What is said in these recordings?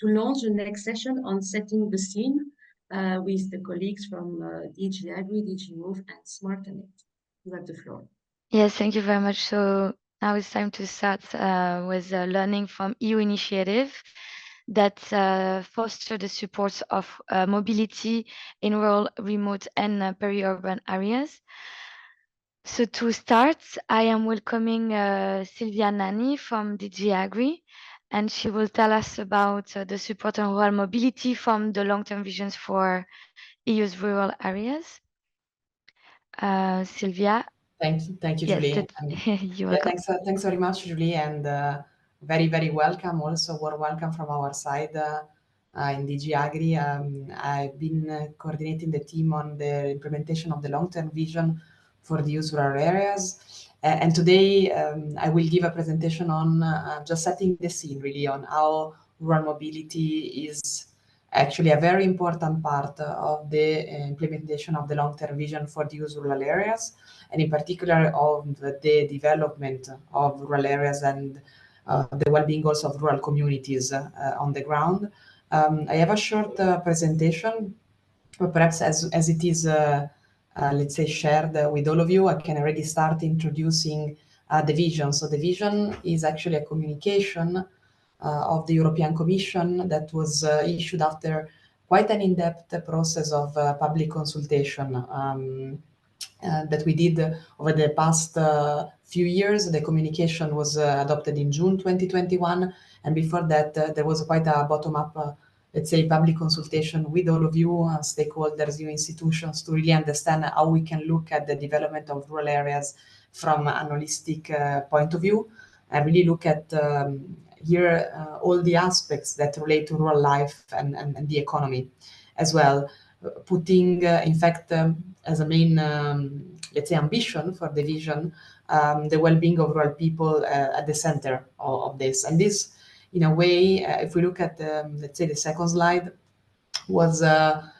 to launch the next session on setting the scene with the colleagues from DG AGRI, DG Move, and SMARTA-NET. You have the floor. Yes, thank you very much. So now it's time to start with learning from EU initiative that foster the support of mobility in rural, remote, and peri-urban areas. So to start, I am welcoming Silvia Nanni from DG AGRI, and she will tell us about the support on rural mobility from the long-term visions for EU's rural areas. Sylvia. Thank you, Yes, Julie. you're welcome. Thanks very much, Julie, and very welcome. Also, warm welcome from our side in DG AGRI. I've been coordinating the team on the implementation of the long-term vision for the EU's rural areas. And today I will give a presentation on just setting the scene, really, on how rural mobility is actually a very important part of the implementation of the long-term vision for the EU's rural areas, and in particular of the development of rural areas and the well-being also of rural communities on the ground. I have a short presentation, but perhaps as it is, let's say, shared with all of you, I can already start introducing the vision. So the vision is actually a communication of the European Commission that was issued after quite an in-depth process of public consultation that we did over the past few years. The communication was adopted in June 2021, and before that there was quite a bottom-up, let's say, public consultation with all of you, stakeholders, you institutions, to really understand how we can look at the development of rural areas from an holistic point of view, and really look at here all the aspects that relate to rural life and the economy as well, putting in fact as a main let's say ambition for the vision the well-being of rural people at the center of this. And this, in a way, if we look at let's say the second slide, was a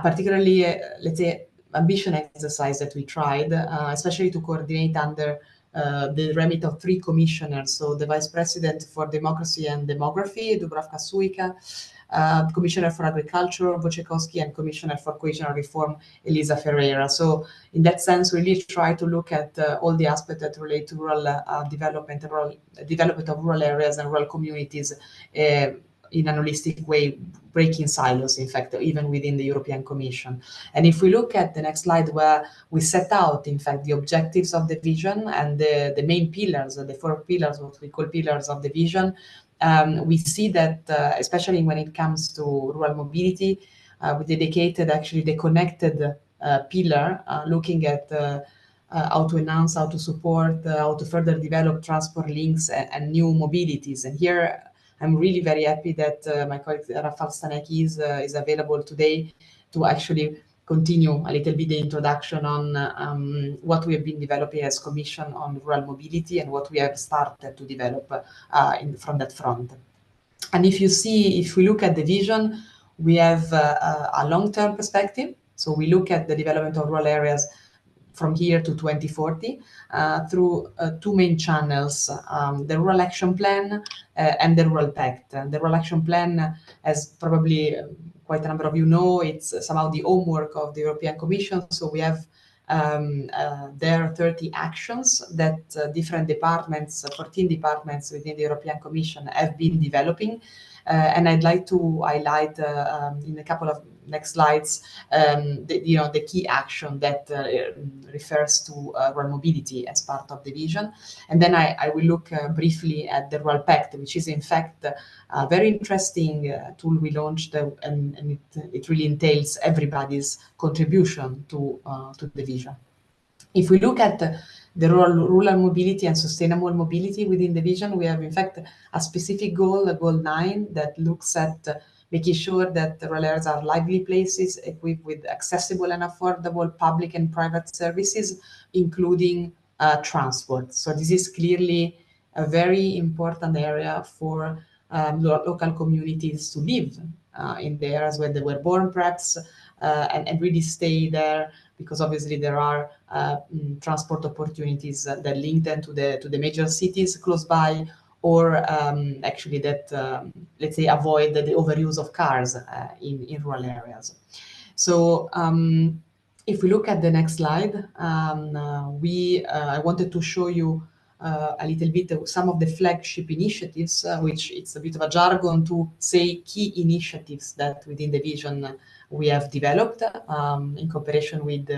particularly let's say ambition exercise that we tried, especially to coordinate under the remit of 3 commissioners. So the Vice President for Democracy and Demography, Dubravka Suica, Commissioner for Agriculture, Wojciechowski, and Commissioner for Cohesion and Reform, Elisa Ferreira. So in that sense, we really try to look at all the aspects that relate to rural development of rural areas and rural communities in an holistic way, breaking silos, in fact, even within the European Commission. And if we look at the next slide, where we set out, in fact, the objectives of the vision and the main pillars, the 4 pillars, what we call pillars of the vision, we see that, especially when it comes to rural mobility, we dedicated actually the connected pillar, looking at how to enhance, how to support, how to further develop transport links and new mobilities. And here, I'm really very happy that my colleague Rafal Stanecki is available today to actually continue a little bit the introduction on what we have been developing as Commission on rural mobility and what we have started to develop from that front. And if we look at the vision, we have a long-term perspective. So we look at the development of rural areas from here to 2040 through 2 main channels, the Rural Action Plan and the Rural Pact. The Rural Action Plan, as probably quite a number of you know, it's somehow the homework of the European Commission. So we have there are 30 actions that different departments, 14 departments within the European Commission have been developing. And I'd like to highlight in a couple of next slides the key action that refers to rural mobility as part of the vision. And then I will look briefly at the Rural Pact, which is in fact a very interesting tool we launched, and it really entails everybody's contribution to the vision. If we look at the rural mobility and sustainable mobility within the vision, we have in fact a specific goal, goal 9, that looks at making sure that the rural areas are lively places equipped with accessible and affordable public and private services, including transport. So this is clearly a very important area for local communities to live in the areas where they were born, perhaps, and really stay there, because obviously there are transport opportunities that link them to the major cities close by, or actually that, let's say, avoid the overuse of cars in rural areas. So if we look at the next slide, I wanted to show you a little bit some of the flagship initiatives, which it's a bit of a jargon to say key initiatives that within the vision we have developed in cooperation with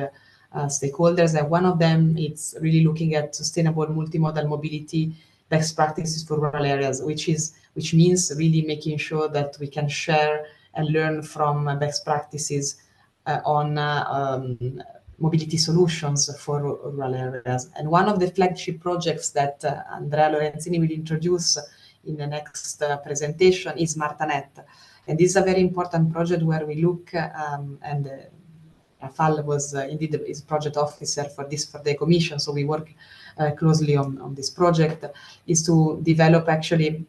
stakeholders. And one of them is really looking at sustainable multimodal mobility best practices for rural areas, which means really making sure that we can share and learn from best practices on mobility solutions for rural areas. And one of the flagship projects that Andrea Lorenzini will introduce in the next presentation is SMARTA-NET. And this is a very important project where we look, and Rafal was indeed his project officer for the Commission, so we work closely on this project, is to develop actually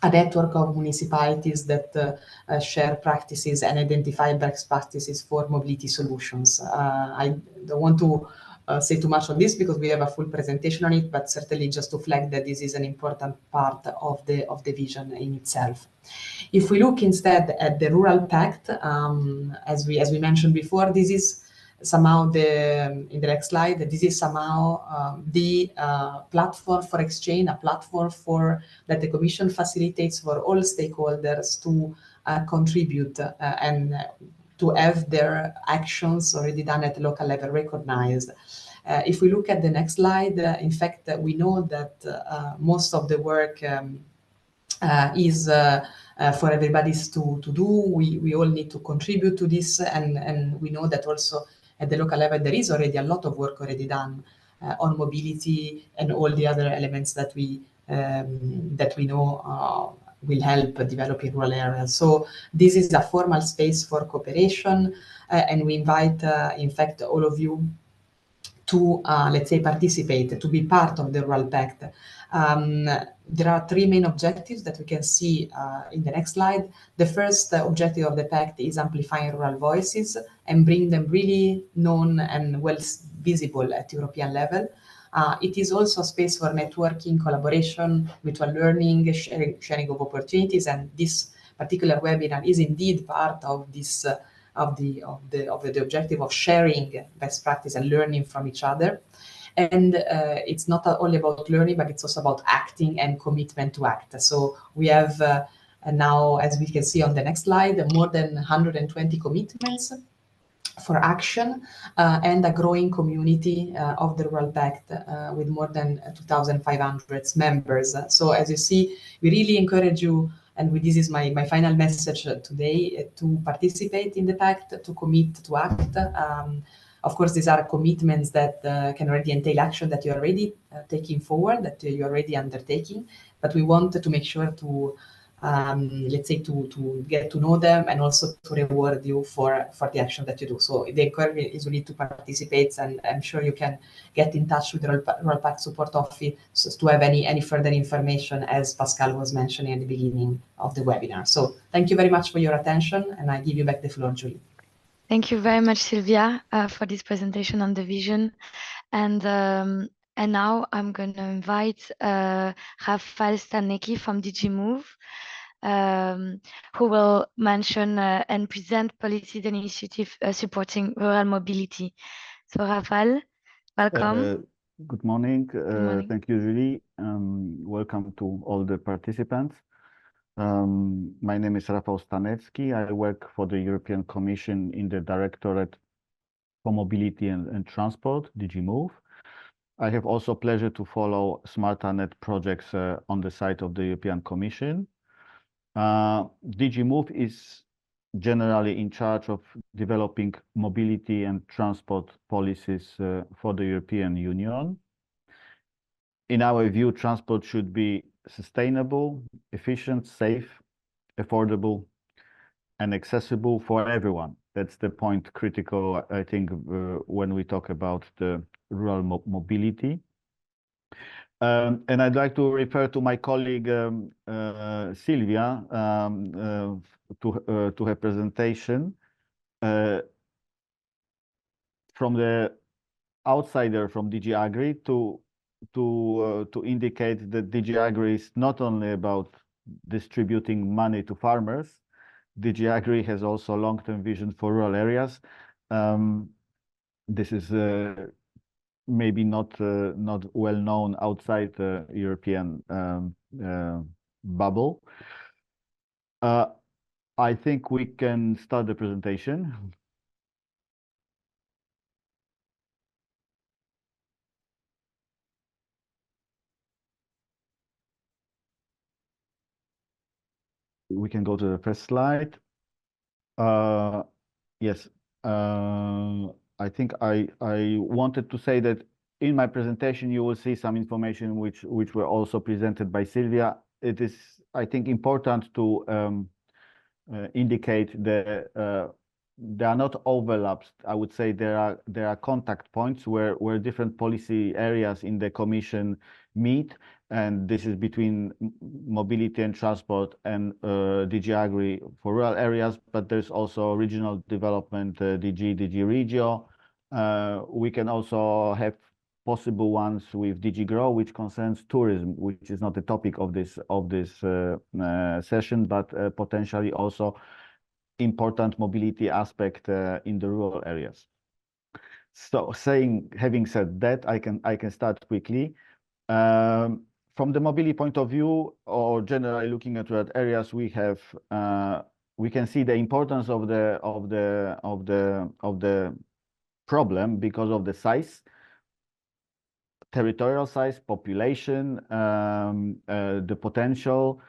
a network of municipalities that share practices and identify best practices for mobility solutions. I don't want to say too much on this because we have a full presentation on it, but certainly just to flag that this is an important part of the vision in itself. If we look instead at the Rural Pact, as we mentioned before, this is somehow in the next slide, this is somehow the platform for exchange, a platform that the Commission facilitates for all stakeholders to contribute and to have their actions already done at the local level recognized. If we look at the next slide, in fact, we know that most of the work is for everybody to do. We all need to contribute to this, and we know that also at the local level there is already a lot of work already done on mobility and all the other elements that we know will help develop in rural areas. So this is a formal space for cooperation, and we invite, in fact, all of you to, let's say, participate, to be part of the Rural Pact. There are three main objectives that we can see in the next slide. The first objective of the Pact is amplifying rural voices and bring them really known and well visible at European level. It is also a space for networking, collaboration, mutual learning, sharing of opportunities, and this particular webinar is indeed part of this of the objective of sharing best practice and learning from each other. And it's not only about learning, but it's also about acting and commitment to act. So we have now, as we can see on the next slide, more than 120 commitments for action and a growing community of the Rural Pact with more than 2,500 members. So as you see, we really encourage you, and this is my final message today, to participate in the Pact, to commit to act. Of course, these are commitments that can already entail action that you're already taking forward, that you're already undertaking, but we want to make sure to let's say to get to know them and also to reward you for the action that you do. So the encouragement is really to participate, and I'm sure you can get in touch with the Rural Pact support office to have any further information, as Pascal was mentioning at the beginning of the webinar. So thank you very much for your attention, and I give you back the floor, Julie. Thank you very much, Silvia, for this presentation on the vision. And now I'm going to invite Rafal Stanecki from DG Move, who will mention and present policies and initiatives supporting rural mobility. So Rafal, welcome. Good morning. Good morning. Thank you, Julie. Welcome to all the participants. My name is Rafal Stanecki. I work for the European Commission in the Directorate for Mobility and Transport, DG Move. I have also pleasure to follow SMARTA-NET projects on the side of the European Commission. DG Move is generally in charge of developing mobility and transport policies for the European Union. In our view, transport should be sustainable, efficient, safe, affordable, and accessible for everyone. That's the point critical, I think, when we talk about the rural mobility. And I'd like to refer to my colleague Silvia to her presentation. From the outsider from DG AGRI to to indicate that DG Agri is not only about distributing money to farmers. DG Agri has also a long-term vision for rural areas. This is maybe not well known outside the European bubble. I think we can start the presentation. We can go to the first slide. Yes, I think I wanted to say that in my presentation you will see some information which were also presented by Silvia. It is, I think, important to indicate that there are not overlaps. I would say there are contact points where different policy areas in the Commission meet, and this is between mobility and transport and DG Agri for rural areas, but there's also regional development, DG Regio. We can also have possible ones with DG Grow, which concerns tourism, which is not the topic of this session, but potentially also important mobility aspect in the rural areas. So, having said that, I can start quickly. From the mobility point of view, or generally looking at rural areas, we can see the importance of the problem because of the size, territorial size, population, the potential.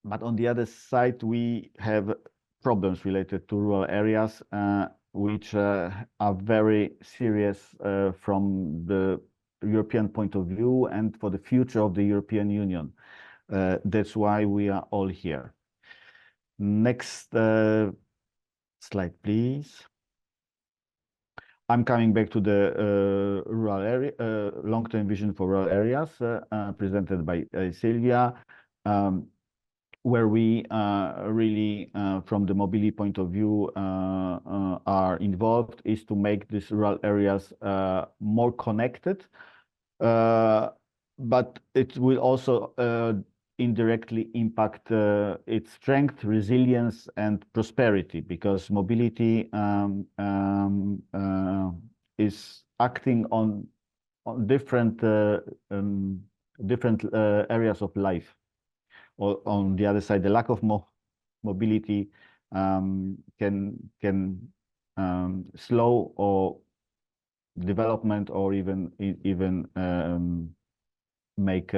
But on the other side, we have problems related to rural areas, which are very serious from the European point of view and for the future of the European Union. That's why we are all here. Next slide, please. I'm coming back to the rural area, long-term vision for rural areas presented by Silvia, where we really, from the mobility point of view, are involved is to make these rural areas more connected, but it will also indirectly impact its strength, resilience, and prosperity, because mobility is acting on different areas of life. Or on the other side, the lack of mobility can slow or development, or even make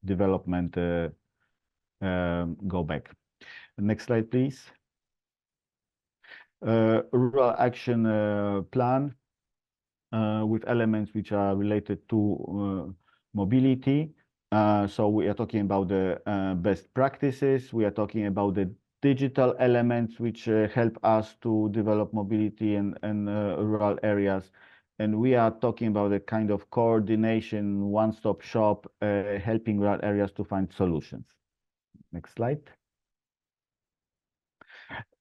development go back. Next slide, please. Rural action plan with elements which are related to mobility. So we are talking about the best practices. We are talking about the digital elements which help us to develop mobility in rural areas. And we are talking about a kind of coordination, one-stop shop, helping rural areas to find solutions. Next slide.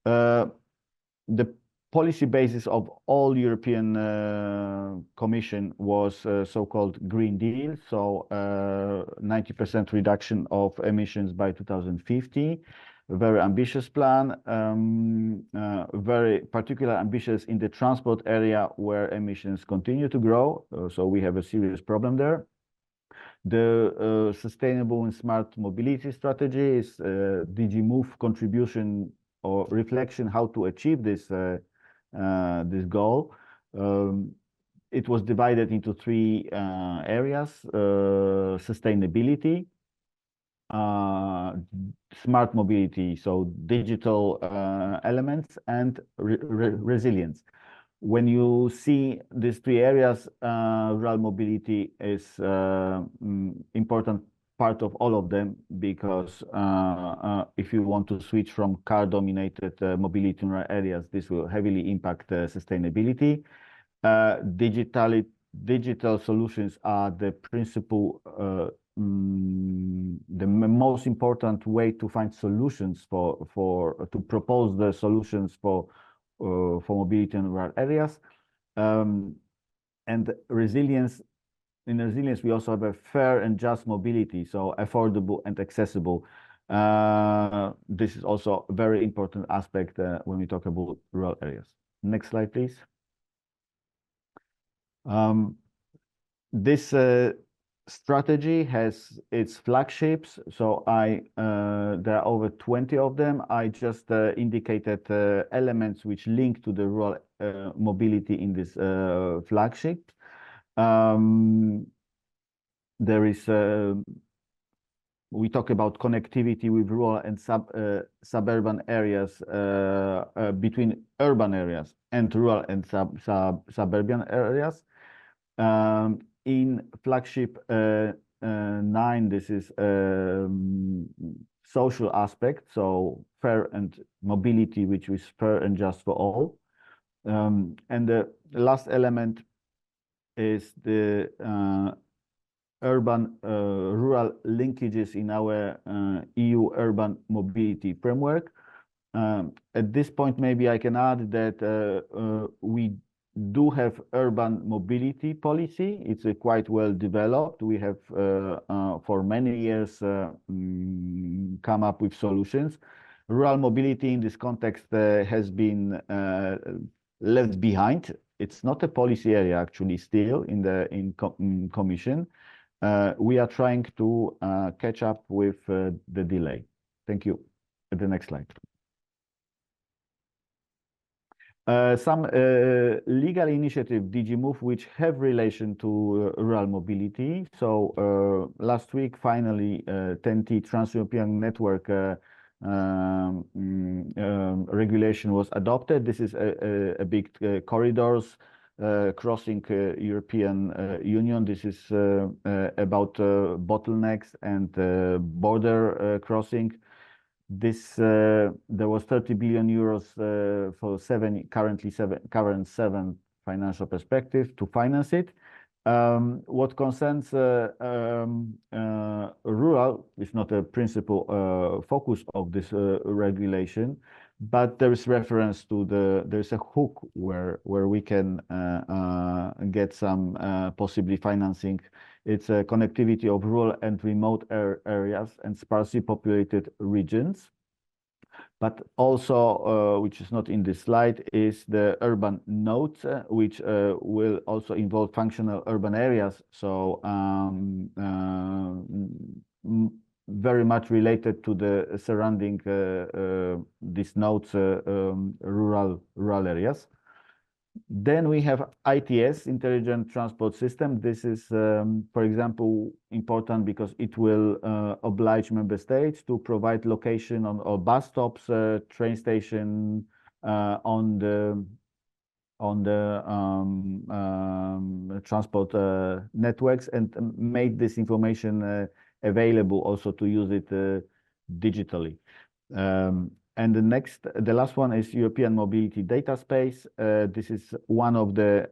The policy basis of all European Commission was so-called Green Deal, so 90% reduction of emissions by 2050. A very ambitious plan, very particularly ambitious in the transport area where emissions continue to grow. So we have a serious problem there. The sustainable and smart mobility strategy is DG Move contribution or reflection how to achieve this this goal. It was divided into three areas: sustainability, smart mobility, so digital elements, and resilience. When you see these three areas, rural mobility is important part of all of them, because if you want to switch from car-dominated mobility in rural areas, this will heavily impact sustainability. Digital solutions are the principal, the most important way to find solutions to propose the solutions for mobility in rural areas. And resilience, in resilience, we also have a fair and just mobility, so affordable and accessible. This is also a very important aspect when we talk about rural areas. Next slide, please. This strategy has its flagships, so there are over 20 of them. I just indicated elements which link to the rural mobility in this flagship. There is we talk about connectivity with rural and suburban areas, between urban areas and rural and suburban areas. In flagship 9, this is social aspect, so fair and mobility, which is fair and just for all. And the last element is the urban rural linkages in our EU urban mobility framework. At this point, maybe I can add that we do have urban mobility policy. It's quite well developed. We have for many years come up with solutions. Rural mobility in this context has been left behind. It's not a policy area actually still in the Commission. We are trying to catch up with the delay. Thank you. At the next slide. Some legal initiative DG Move which have relation to rural mobility. So last week, finally, 10T Trans-European Network regulation was adopted. This is a big corridors crossing European Union. This is about bottlenecks and border crossing. This there was 30 billion euros for current seven financial perspective to finance it. What concerns rural is not a principal focus of this regulation, but there is reference to there's a hook where we can get some possibly financing. It's a connectivity of rural and remote areas and sparsely populated regions. But also, which is not in this slide, is the urban nodes, which will also involve functional urban areas. So very much related to the surrounding these nodes, rural areas. Then we have ITS, Intelligent Transport System. This is, for example, important because it will oblige member states to provide location on or bus stops, train station, on the transport networks, and make this information available also to use it digitally. And the last one is European Mobility Data Space. This is one of the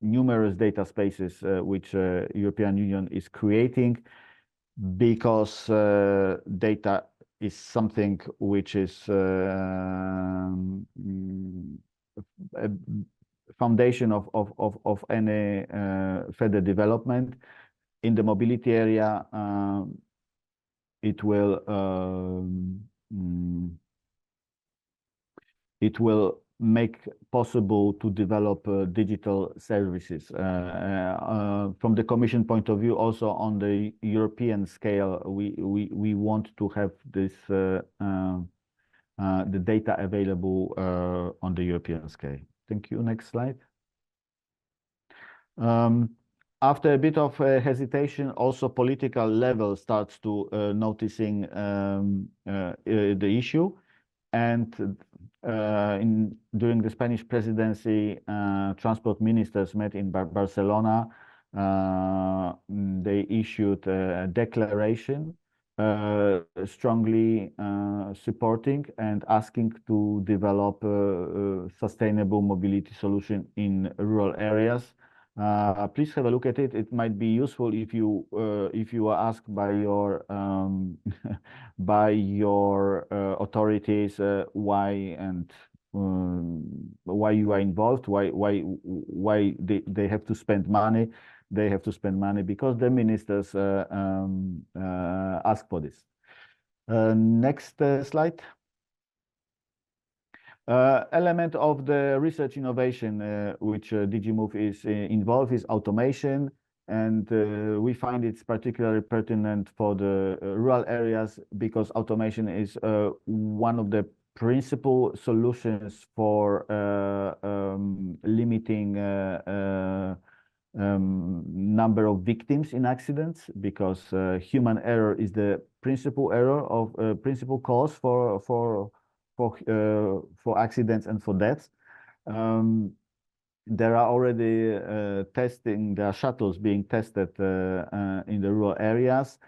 numerous data spaces which European Union is creating, because data is something which is a foundation of any further development. In the mobility area, it will make possible to develop digital services. From the Commission point of view, also on the European scale, we want to have this the data available on the European scale. Thank you. Next slide. After a bit of hesitation, also political level starts to noticing the issue. And during the Spanish presidency, transport ministers met in Barcelona. They issued a declaration strongly supporting and asking to develop a sustainable mobility solution in rural areas. Please have a look at it. It might be useful if you are asked by your authorities why and why you are involved, why they have to spend money. They have to spend money because the ministers ask for this. Next slide. Element of the research innovation which DG Move is involved is automation, and we find it's particularly pertinent for the rural areas because automation is one of the principal solutions for limiting number of victims in accidents, because human error is the principal error of principal cause for accidents and for deaths. There are already there are shuttles being tested in the rural areas.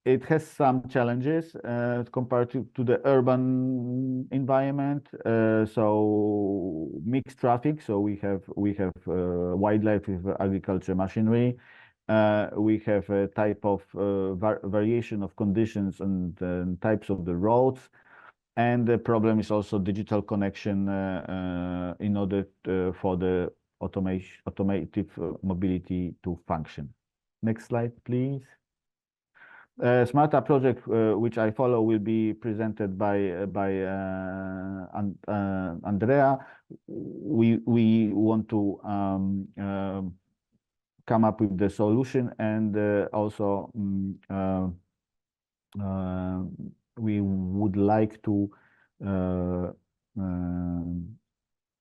It has some challenges compared to the urban environment. So mixed traffic. So we have wildlife with agriculture machinery. We have a type of variation of conditions and types of the roads. And the problem is also digital connection in order for the automated mobility to function. Next slide, please. SMARTA project, which I follow, will be presented by Andrea. We want to come up with the solution, and also we would like to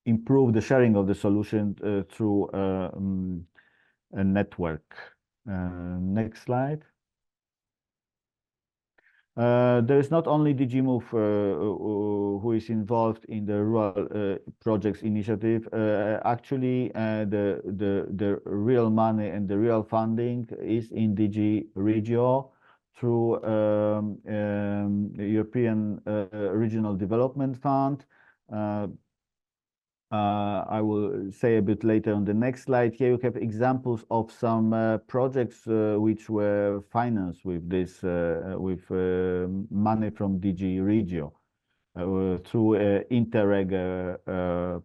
improve the sharing of the solution through a network. Next slide. There is not only DG Move who is involved in the rural projects initiative. Actually, the real money and the real funding is in DG Regio through European Regional Development Fund. I will say a bit later on the next slide. Here you have examples of some projects which were financed with this with money from DG Regio through Interreg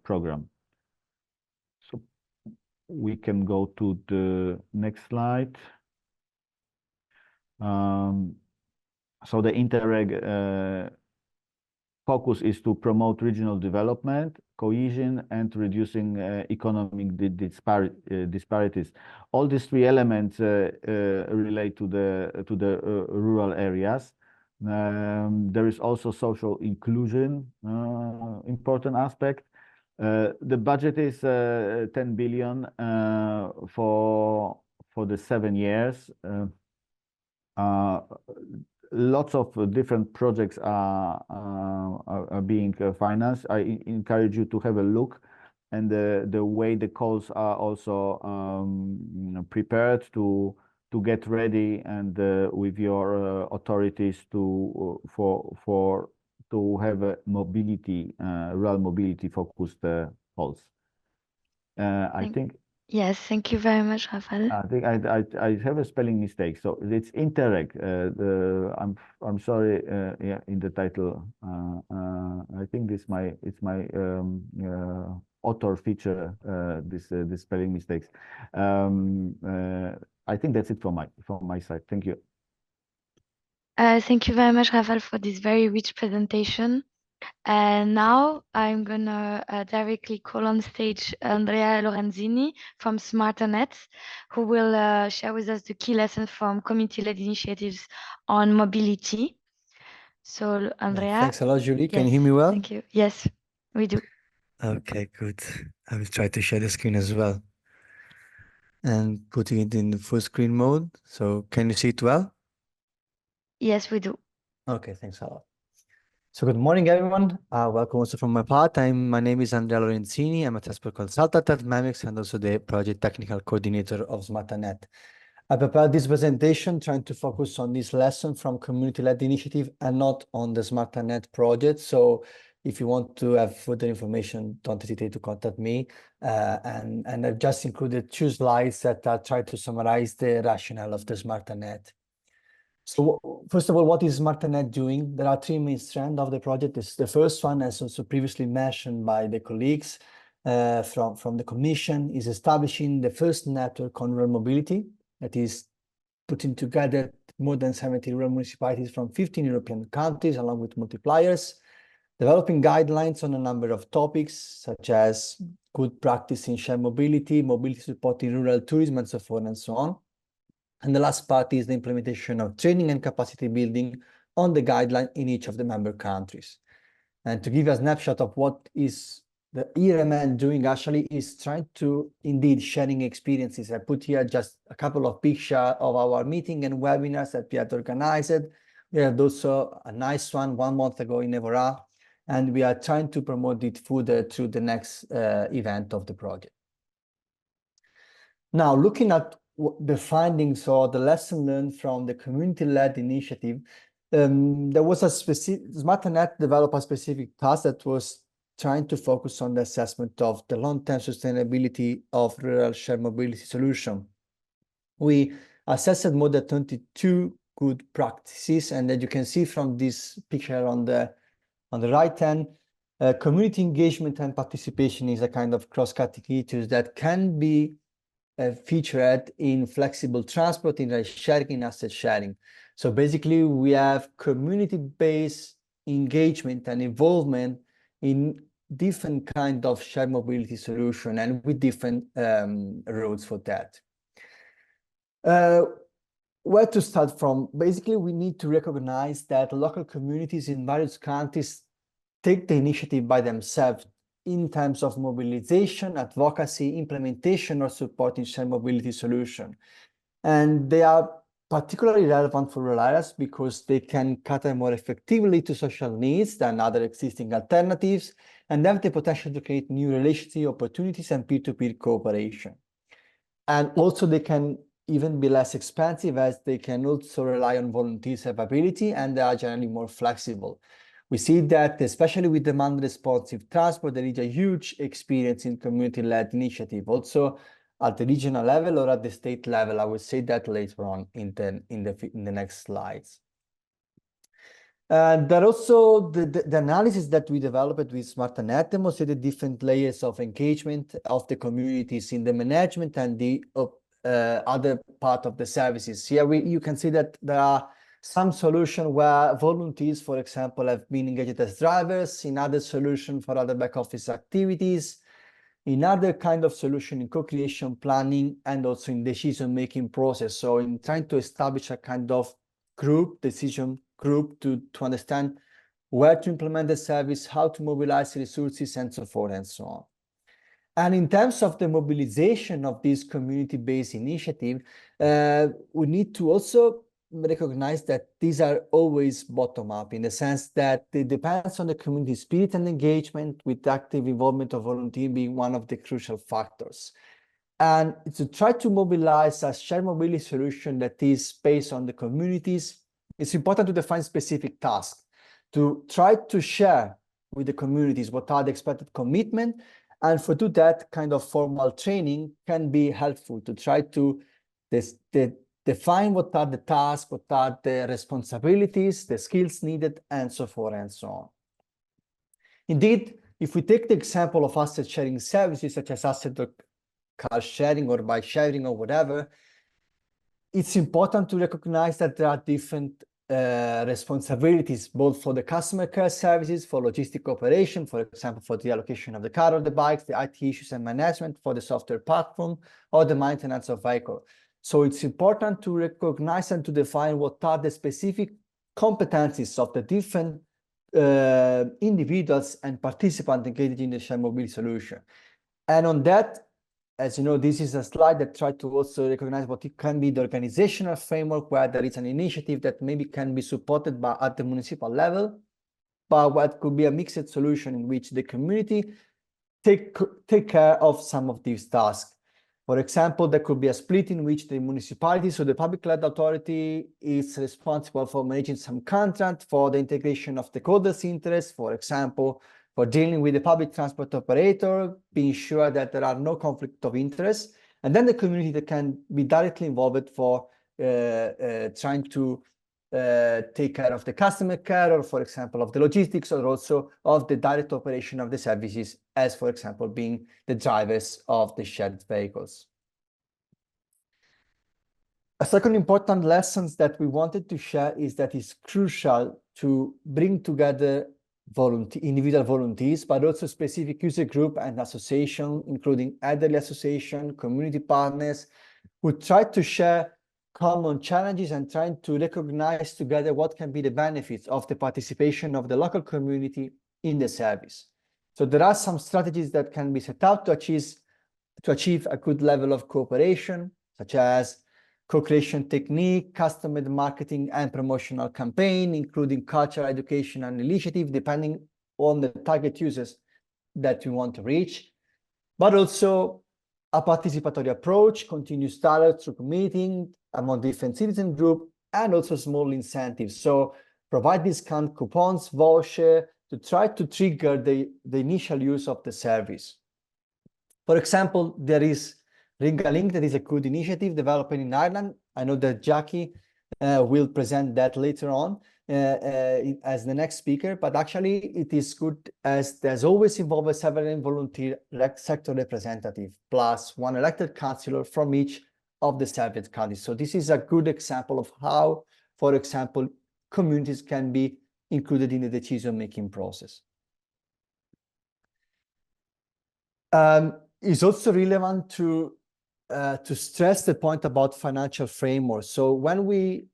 program. So we can go to the next slide. So the Interreg focus is to promote regional development, cohesion, and reducing economic disparities. All these three elements relate to the rural areas. There is also social inclusion, important aspect. The budget is 10 billion for the 7 years. Lots of different projects are being financed. I encourage you to have a look, and the way the calls are also prepared to get ready, and with your authorities to have a mobility, rural mobility focused calls. I think. Yes, thank you very much, Rafal. I think I have a spelling mistake. So it's Interreg. I'm sorry. Yeah, in the title. I think it's my author feature. This spelling mistakes. I think that's it from my side. Thank you. Thank you very much, Rafal, for this very rich presentation. And now I'm gonna directly call on stage Andrea Lorenzini from SMARTA-NET, who will share with us the key lessons from community-led initiatives on mobility. So, Andrea. Thanks a lot, Julie. Yes, can you hear me well? Thank you. Yes, we do. Okay, good. I will try to share the screen as well. And putting it in the full screen mode. So can you see it well? Yes, we do. Okay, thanks a lot. So good morning, everyone. Welcome also from my part. My name is Andrea Lorenzini. I'm a transport consultant at MEMIX and also the project technical coordinator of SMARTA-NET. I prepared this presentation trying to focus on this lesson from community-led initiative and not on the SMARTA-NET project. So if you want to have further information, don't hesitate to contact me. And I've just included 2 slides that try to summarize the rationale of the SMARTA-NET. So first of all, what is SMARTA-NET doing? There are three main strands of the project. The first one, as also previously mentioned by the colleagues from the Commission, is establishing the first network on rural mobility that is putting together more than 70 rural municipalities from 15 European countries, along with multipliers, developing guidelines on a number of topics, such as good practice in shared mobility, mobility support in rural tourism, and so forth and so on. And the last part is the implementation of training and capacity building on the guideline in each of the member countries. And to give a snapshot of what is the ERMN doing, actually is trying to indeed sharing experiences. I put here just a couple of pictures of our meeting and webinars that we had organized. We had also a nice one 1 month ago in Evora, and we are trying to promote it further through the next event of the project. Now, looking at the findings or the lesson learned from the community-led initiative, there was a specific, SMARTA-NET developed a specific task that was trying to focus on the assessment of the long-term sustainability of rural shared mobility solution. We assessed more than 22 good practices, and as you can see from this picture on the right hand, community engagement and participation is a kind of cross-cutting issues that can be featured in flexible transport, in ride sharing, in asset sharing. So basically, we have community-based engagement and involvement in different kind of shared mobility solution and with different roads for that. Where to start from? Basically, we need to recognize that local communities in various countries take the initiative by themselves in terms of mobilization, advocacy, implementation, or supporting shared mobility solution. And they are particularly relevant for rural areas because they can cater more effectively to social needs than other existing alternatives, and have the potential to create new relationship opportunities and peer-to-peer cooperation. And also they can even be less expensive, as they can also rely on volunteer availability, and they are generally more flexible. We see that, especially with demand-responsive transport, there is a huge experience in community-led initiative, also at the regional level or at the state level. I will say that later on in the next slides. There are also the analysis that we developed with SMARTA-NET demonstrated different layers of engagement of the communities in the management and the other part of the services. Here you can see that there are some solution where volunteers, for example, have been engaged as drivers, in other solution for other back office activities, in other kind of solution in co-creation planning, and also in decision-making process. So in trying to establish a kind of decision group to understand where to implement the service, how to mobilize resources, and so forth and so on. And in terms of the mobilization of this community-based initiative, we need to also recognize that these are always bottom-up, in the sense that it depends on the community spirit and engagement, with active involvement of volunteers being one of the crucial factors. And to try to mobilize a shared mobility solution that is based on the communities, it's important to define specific tasks, to try to share with the communities what are the expected commitment, and for do that, kind of formal training can be helpful to try to define what are the tasks, what are the responsibilities, the skills needed, and so forth and so on. Indeed, if we take the example of asset sharing services, such as asset or car sharing or bike sharing or whatever, it's important to recognize that there are different responsibilities, both for the customer care services, for logistic operation, for example, for the allocation of the car or the bikes, the IT issues and management, for the software platform, or the maintenance of vehicle. So it's important to recognize and to define what are the specific competencies of the different individuals and participants engaged in the shared mobility solution. And on that, as you know, this is a slide that tries to also recognize what it can be the organizational framework, where there is an initiative that maybe can be supported by at the municipal level, but what could be a mixed solution in which the community take care of some of these tasks. For example, there could be a split in which the municipality, so the public-led authority, is responsible for managing some contract for the integration of the stakeholders' interests, for example, for dealing with the public transport operator, being sure that there are no conflict of interest, and then the community that can be directly involved for trying to take care of the customer care, or for example, of the logistics, or also of the direct operation of the services, as for example, being the drivers of the shared vehicles. A second important lesson that we wanted to share is that it's crucial to bring together individual volunteers, but also specific user group and association, including elderly association, community partners, who try to share common challenges and trying to recognize together what can be the benefits of the participation of the local community in the service. So there are some strategies that can be set out to achieve a good level of cooperation, such as co-creation technique, custom marketing and promotional campaign, including cultural education and initiative, depending on the target users that we want to reach, but also a participatory approach, continuous dialogue through meeting among different citizen group, and also small incentives. So provide discount coupons, voucher, to try to trigger the initial use of the service. For example, there is Ring a Link, that is a good initiative developed in Ireland. I know that Jackie will present that later on as the next speaker, but actually it is good as there's always involved several volunteer sector representative, plus one elected councillor from each of the service counties. So this is a good example of how, for example, communities can be included in the decision-making process. It's also relevant to stress the point about financial framework. So when we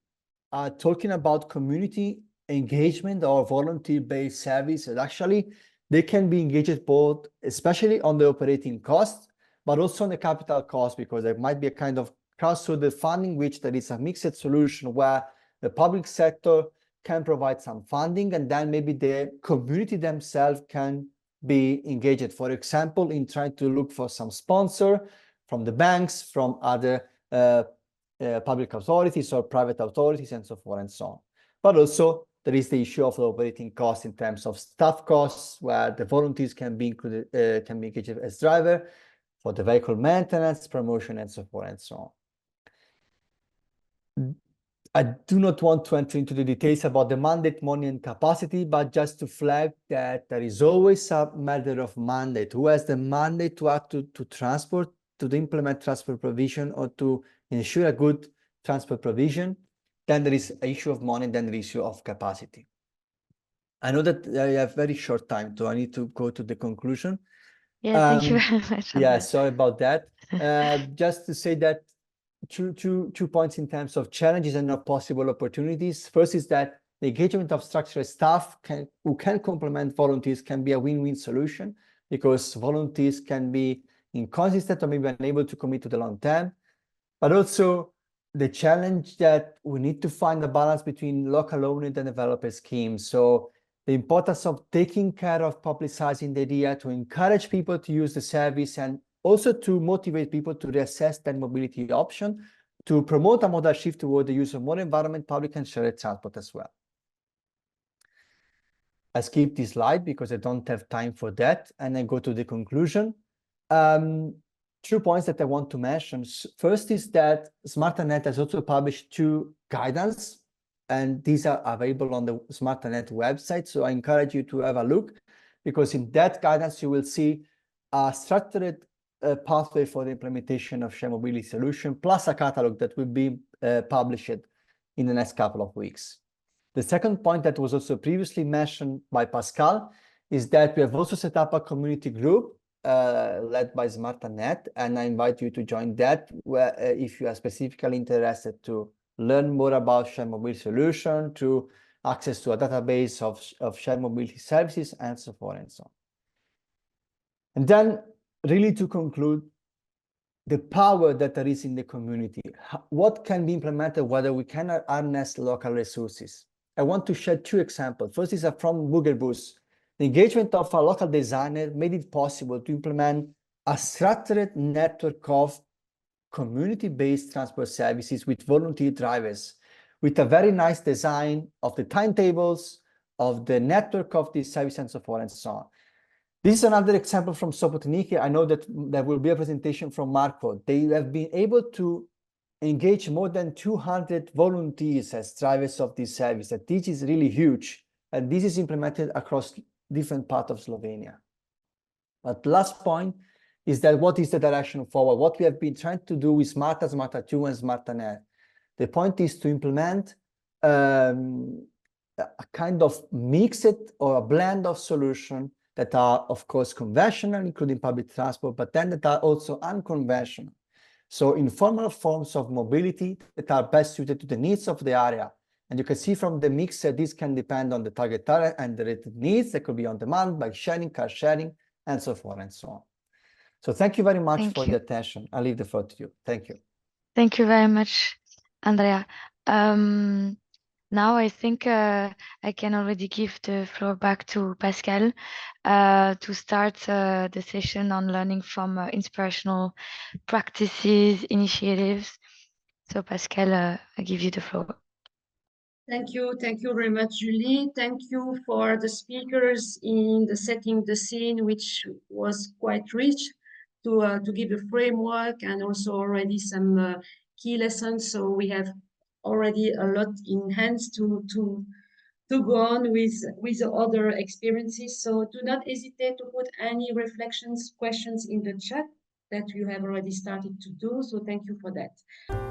are talking about community engagement or volunteer-based services, actually, they can be engaged both, especially on the operating costs, but also on the capital cost, because there might be a kind of crowdsourced funding, which there is a mixed solution where the public sector can provide some funding, and then maybe the community themselves can be engaged, for example, in trying to look for some sponsor from the banks, from other public authorities or private authorities, and so forth and so on. But also there is the issue of the operating costs in terms of staff costs, where the volunteers can be included, can be engaged as driver for the vehicle maintenance, promotion, and so forth and so on. I do not want to enter into the details about the mandate, money, and capacity, but just to flag that there is always a matter of mandate. Who has the mandate to act to transport, to implement transport provision, or to ensure a good transport provision? Then there is an issue of money, then the issue of capacity. I know that I have very short time, so I need to go to the conclusion. Yeah, thank you very much. Yeah, sorry about that. Just to say that two points in terms of challenges and not possible opportunities. First is that the engagement of structured staff who can complement volunteers can be a win-win solution, because volunteers can be inconsistent or maybe unable to commit to the long term. But also the challenge that we need to find a balance between local owned and developer schemes. So the importance of taking care of publicizing the idea to encourage people to use the service, and also to motivate people to reassess that mobility option, to promote a modal shift toward the use of more environment, public and shared transport as well. I skip this slide because I don't have time for that, and I go to the conclusion. 2 points that I want to mention. First is that SMARTA-NET has also published 2 guidance, and these are available on the SMARTA-NET website. So I encourage you to have a look, because in that guidance, you will see a structured pathway for the implementation of shared mobility solution, plus a catalog that will be published in the next couple of weeks. The second point that was also previously mentioned by Pascal is that we have also set up a community group led by SMARTA-NET, and I invite you to join that, where if you are specifically interested to learn more about shared mobility solution, to access to a database of shared mobility services, and so forth and so on. And then really to conclude, the power that there is in the community, what can be implemented, whether we can harness local resources. I want to share 2 examples. First is from Google Bus. The engagement of a local designer made it possible to implement a structured network of community-based transport services with volunteer drivers, with a very nice design of the timetables, of the network of this service, and so forth and so on. This is another example from SMARTA-NET. I know that there will be a presentation from Marco. They have been able to engage more than 200 volunteers as drivers of this service. And this is really huge. And this is implemented across different parts of Slovenia. But last point is that what is the direction forward? What we have been trying to do with SMARTA, SMARTA-2, and SMARTA-NET. The point is to implement a kind of mixed or a blend of solutions that are, of course, conventional, including public transport, but then that are also unconventional. So informal forms of mobility that are best suited to the needs of the area. And you can see from the mix that this can depend on the target area and the related needs. That could be on demand, bike sharing, car sharing, and so forth and so on. So thank you very much for the attention. I'll leave the floor to you. Thank you. Thank you very much, Andrea. Now I think I can already give the floor back to Pascal to start the session on learning from inspirational practices, initiatives. So Pascal, I give you the floor. Thank you very much, Julie. Thank you for the speakers in the setting the scene, which was quite rich to give a framework and also already some key lessons. So we have already a lot in hands to go on with the other experiences. So do not hesitate to put any reflections, questions in the chat that you have already started to do. So thank you for that.